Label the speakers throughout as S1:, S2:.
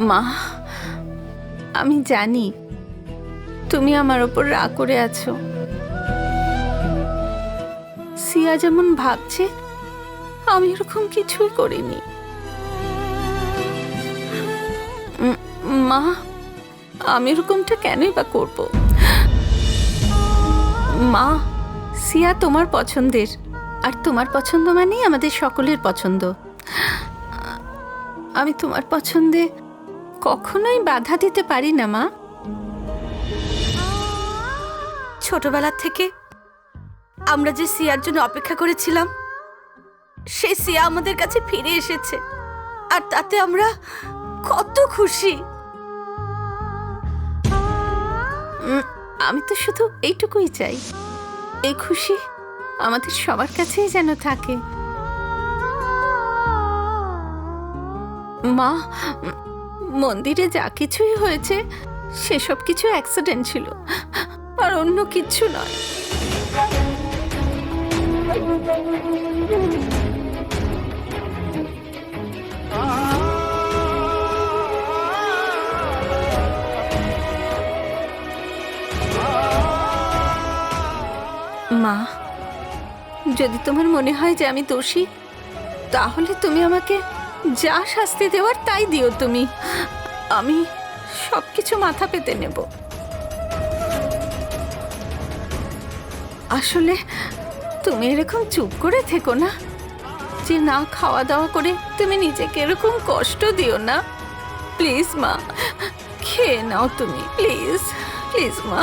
S1: মা, আমি জানি তুমি আমার ওপর রাগ করে আছো। সিয়া যেমন ভাবছে আমি এরকম কিছুই করিনি। মা, আমি এরকমটা কেনই বা করব? মা, সিয়া তোমার পছন্দের, আর তোমার পছন্দ মানেই আমাদের সকলের পছন্দ। আমি তোমার পছন্দে কখনোই বাধা দিতে পারি না মা।
S2: ছোটবেলা থেকে আমরা যে সিয়ার জন্য অপেক্ষা করেছিলাম, সে সিয়া আমাদের কাছে ফিরে এসেছে, আর তাতে আমরা কত খুশি।
S1: আমি তো শুধু এইটুকুই চাই, এই খুশি আমাদের সবার কাছেই যেন থাকে। মা, মন্দিরে যা কিছুই হয়েছে সেসব কিছু অ্যাক্সিডেন্ট ছিল, আর অন্য কিচ্ছু নয়। মা, যদি তোমার মনে হয় যে আমি দোষী, তাহলে তুমি আমাকে যা শাস্তি দেওয়ার তাই দিও তুমি। আমি সবকিছু মাথা পেতে নেব। আসলে তুমি এরকম চুপ করে থেকো না, যে না খাওয়া দাওয়া করে তুমি নিজেকে এরকম কষ্ট দিও না। প্লিজ মা, খেয়ে নাও তুমি, প্লিজ প্লিজ মা,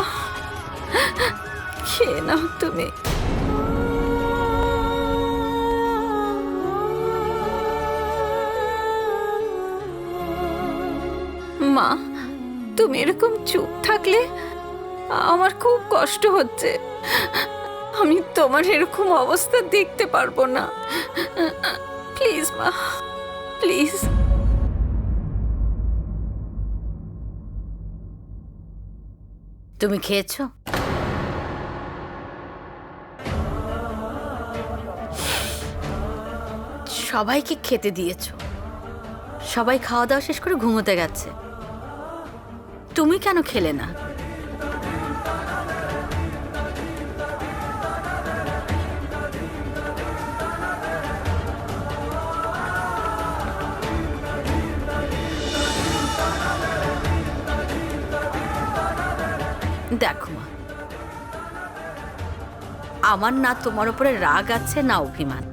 S1: খেয়ে নাও তুমি। মা, তুমি এরকম চুপ থাকলে আমার খুব কষ্ট হচ্ছে। আমি তোমার এরকম অবস্থা দেখতে পারবো না। প্লিজ মা, প্লিজ।
S2: তুমি খেয়েছো? সবাইকে খেতে দিয়েছো, সবাই খাওয়া দাওয়া শেষ করে ঘুমোতে গেছে, তুমি কেন খেলে না? দেখো মা, আমার না তোমার উপরে রাগ আছে না অভিমান,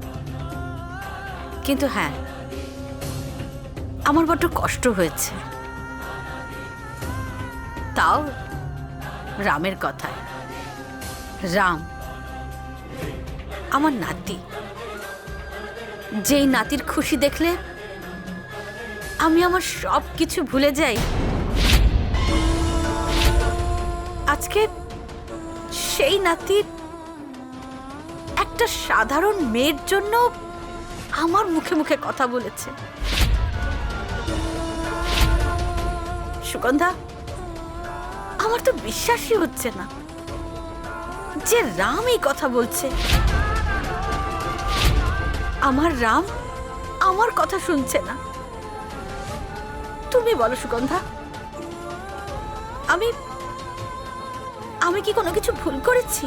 S2: কিন্তু হ্যাঁ, আমার বড্ড কষ্ট হয়েছে। তাও রামের কথায়। রাম আমার নাতি, যেই নাতির খুশি দেখলে আমি আমার সব কিছু ভুলে যাই, আজকে সেই নাতির একটা সাধারণ মেয়ের জন্য আমার মুখে মুখে কথা বলেছে। সুগন্ধা, আমার তো বিশ্বাসই হচ্ছে না যে রাম এই কথা বলছে। আমার রাম আমার কথা শুনছে না। তুমি বলো সুগন্ধা, আমি কি কোনো কিছু ভুল করেছি?